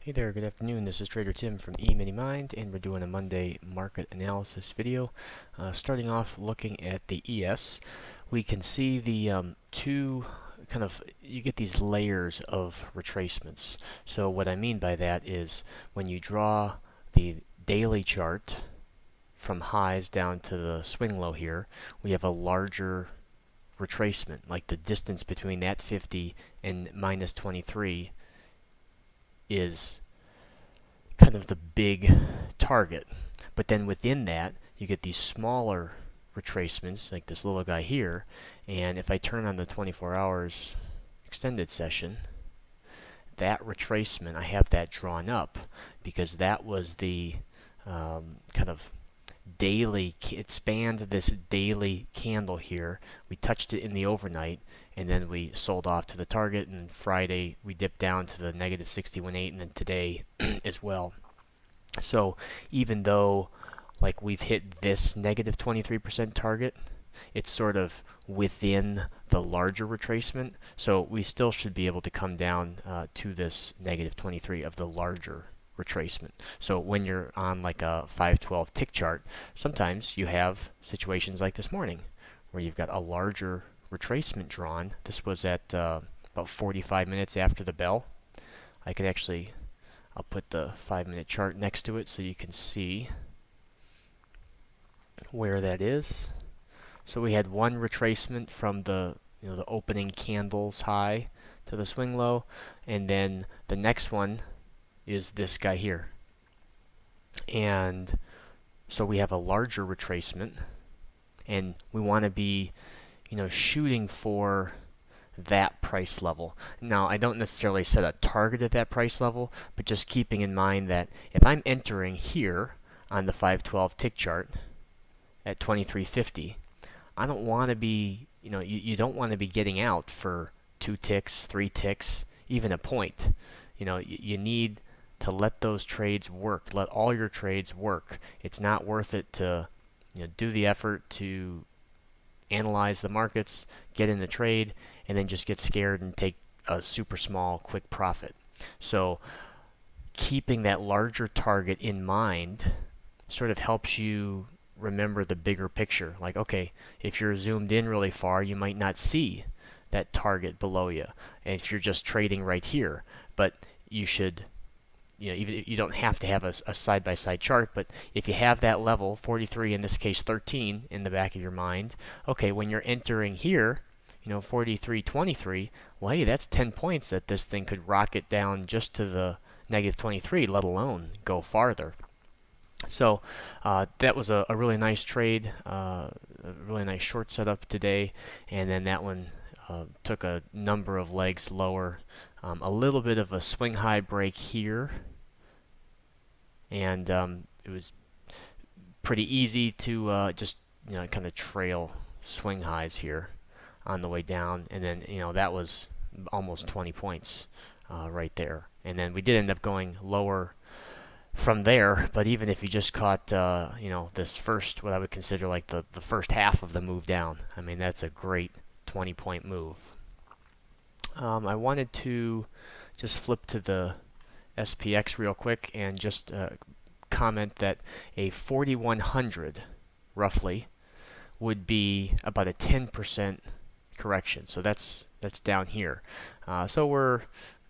Hey there, good afternoon. This is Trader Tim from EminiMind, and we're doing a Monday market analysis video. Starting off looking at the ES, we can see the you get these layers of retracements. So what I mean by that is when you draw the daily chart from highs down to the swing low here, we have a larger retracement, like the distance between that 50 and minus 23 is kind of the big target. But then within that, you get these smaller retracements, like this little guy here. And if I turn on the 24 hours extended session, that retracement, I have that drawn up because that was the kind of daily, it spanned this daily candle here. We touched it in the overnight, and then we sold off to the target, and Friday we dipped down to the negative 61.8, and then today as well. So even though like we've hit this negative 23% target, it's sort of within the larger retracement, so we still should be able to come down to this negative 23 of the larger retracement. So when you're on like a 512 tick chart, sometimes you have situations like this morning where you've got a larger retracement drawn. This was at about 45 minutes after the bell. I could actually, I'll put the 5-minute chart next to it so you can see where that is. So we had one retracement from the the opening candles high to the swing low, and then the next one is this guy here. And so we have a larger retracement, and we want to be, shooting for that price level. Now, I don't necessarily set a target at that price level, but just keeping in mind that if I'm entering here on the 512 tick chart at 2350, I don't want to be, you don't want to be getting out for 2 ticks, 3 ticks, even a point. You need to let those trades work. Let all your trades work. It's not worth it to do the effort to analyze the markets, get in the trade, and then just get scared and take a super small quick profit. So keeping that larger target in mind sort of helps you remember the bigger picture. Like, okay, if you're zoomed in really far, you might not see that target below you, and if you're just trading right here. But you should, even you don't have to have a side-by-side chart, but if you have that level 43, in this case 13, in the back of your mind, okay, when you're entering here, 43.23, well, hey, that's 10 points that this thing could rocket down just to the negative 23, let alone go farther. So that was a really nice trade, a really nice short setup today, and then that one took a number of legs lower. A little bit of a swing high break here, and it was pretty easy to just kind of trail swing highs here on the way down, and then that was almost 20 points right there. And then we did end up going lower from there, but even if you just caught this first, what I would consider like the first half of the move down, I mean, that's a great 20-point move. I wanted to just flip to the SPX real quick and just comment that a 4100 roughly would be about a 10% correction. So that's down here. So we're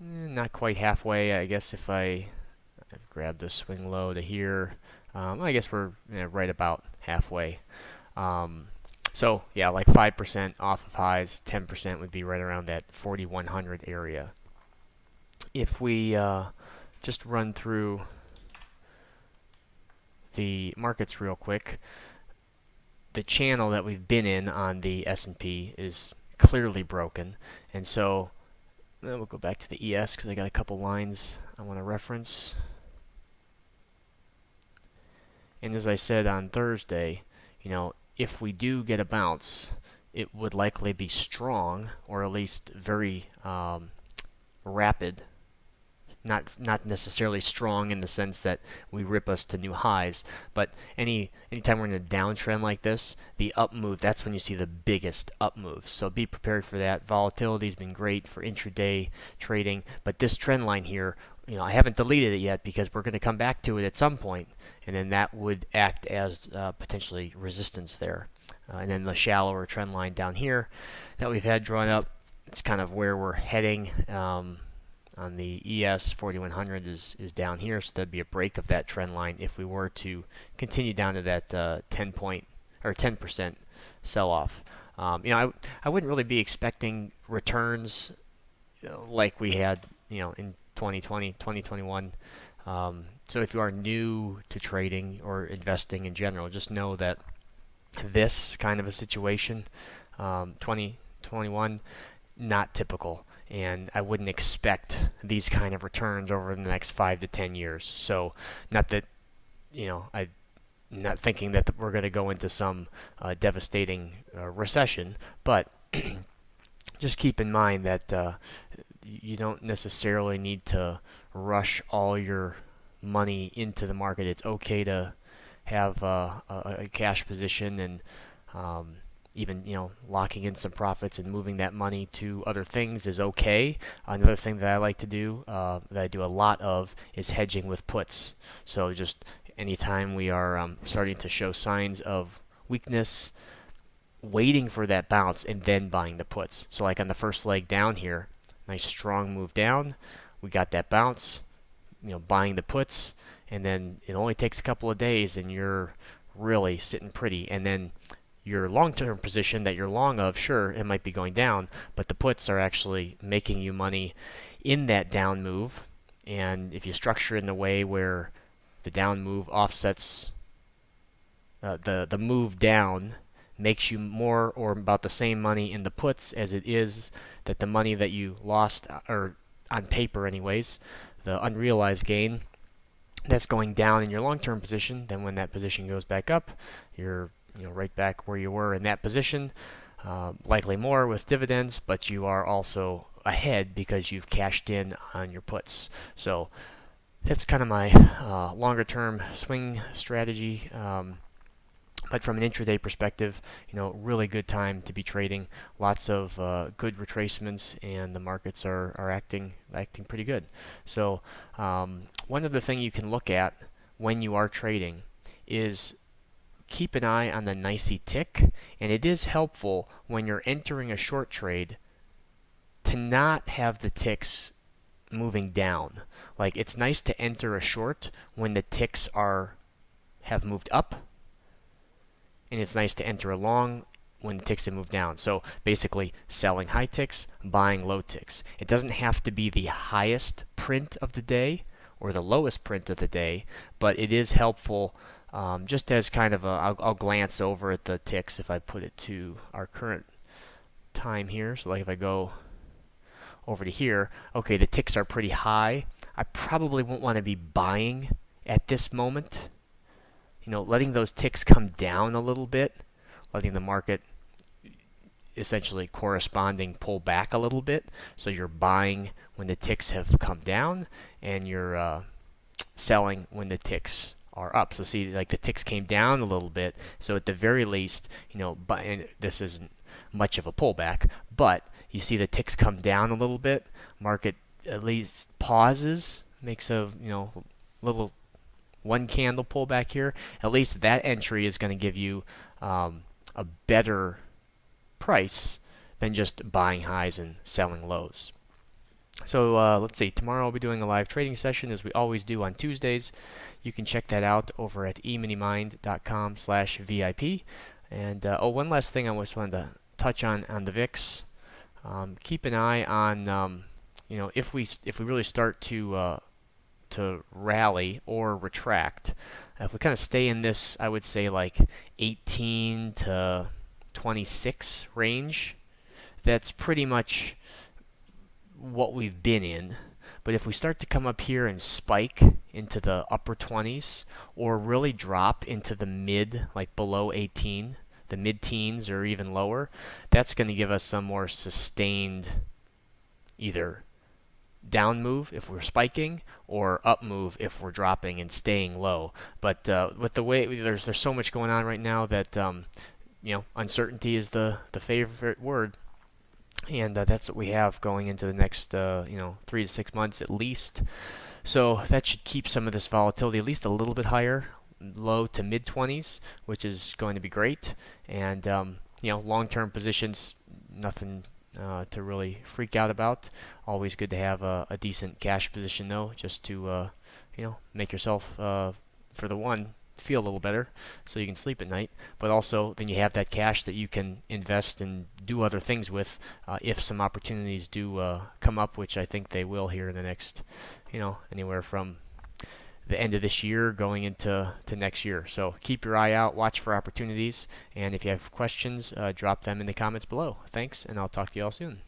not quite halfway. I guess if I grab the swing low to here, I guess we're right about halfway. So yeah, like 5% off of highs, 10% would be right around that 4100 area. If we just run through the markets real quick, the channel that we've been in on the S&P is clearly broken, and so we'll go back to the ES because I got a couple lines I want to reference. And as I said on Thursday, if we do get a bounce, it would likely be strong, or at least very rapid. Not necessarily strong in the sense that we rip us to new highs, but anytime we're in a downtrend like this, the up move, that's when you see the biggest up moves. So be prepared for that. Volatility has been great for intraday trading, but this trend line here I haven't deleted it yet because we're going to come back to it at some point, and then that would act as potentially resistance there. And then the shallower trend line down here that we've had drawn up, it's kind of where we're heading. On the ES 4100 is down here, so that'd be a break of that trend line if we were to continue down to that 10% sell-off. I wouldn't really be expecting returns like we had, in 2020, 2021. So if you are new to trading or investing in general, just know that this kind of a situation, 2021, not typical, and I wouldn't expect these kind of returns over the next 5 to 10 years. So not that, I'm not thinking that we're going to go into some devastating recession, but just keep in mind that you don't necessarily need to rush all your money into the market. It's okay to have a cash position, and even locking in some profits and moving that money to other things is okay. Another thing that I like to do, that I do a lot of, is hedging with puts. So just anytime we are starting to show signs of weakness, waiting for that bounce and then buying the puts. So like on the first leg down here, nice strong move down, we got that bounce, buying the puts, and then it only takes a couple of days and you're really sitting pretty. And then your long-term position that you're long of, sure, it might be going down, but the puts are actually making you money in that down move. And if you structure it in a way where the down move offsets the move down, makes you more or about the same money in the puts as it is that the money that you lost, or on paper anyways, the unrealized gain that's going down in your long-term position. Then when that position goes back up, you're right back where you were in that position, likely more with dividends, but you are also ahead because you've cashed in on your puts. So that's kind of my longer-term swing strategy. But from an intraday perspective, really good time to be trading. Lots of good retracements, and the markets are acting pretty good. So one other thing you can look at when you are trading is keep an eye on the NYSE tick, and it is helpful when you're entering a short trade to not have the ticks moving down. Like, it's nice to enter a short when the ticks have moved up, and it's nice to enter a long when the ticks have moved down. So basically, selling high ticks, buying low ticks. It doesn't have to be the highest print of the day or the lowest print of the day, but it is helpful. Just as kind of I'll glance over at the ticks if I put it to our current time here. So like if I go over to here, okay, the ticks are pretty high. I probably won't want to be buying at this moment. Letting those ticks come down a little bit, letting the market essentially corresponding pull back a little bit. So you're buying when the ticks have come down, and you're selling when the ticks are up. So see, like the ticks came down a little bit. So at the very least, and this isn't much of a pullback, but you see the ticks come down a little bit. Market at least pauses, makes a little one candle pullback here. At least that entry is going to give you a better price than just buying highs and selling lows. So let's see, tomorrow I'll be doing a live trading session as we always do on Tuesdays. You can check that out over at EminiMind.com/VIP. And one last thing I just wanted to touch on the VIX. Keep an eye on if we really start to rally or retract. If we kind of stay in this, I would say like 18 to 26 range, that's pretty much what we've been in. But if we start to come up here and spike into the upper 20s, or really drop into the like below 18, the mid-teens or even lower, that's going to give us some more sustained either down move if we're spiking, or up move if we're dropping and staying low. But with the way there's so much going on right now that uncertainty is the favorite word, and that's what we have going into the next 3 to 6 months at least. So that should keep some of this volatility at least a little bit higher, low to mid 20s, which is going to be great. And long-term positions, nothing to really freak out about. Always good to have a decent cash position though, just to make yourself for the one feel a little better so you can sleep at night, but also then you have that cash that you can invest and do other things with if some opportunities do come up, which I think they will here in the next anywhere from the end of this year going into next year. So keep your eye out, watch for opportunities, and if you have questions, drop them in the comments below. Thanks, and I'll talk to you all soon.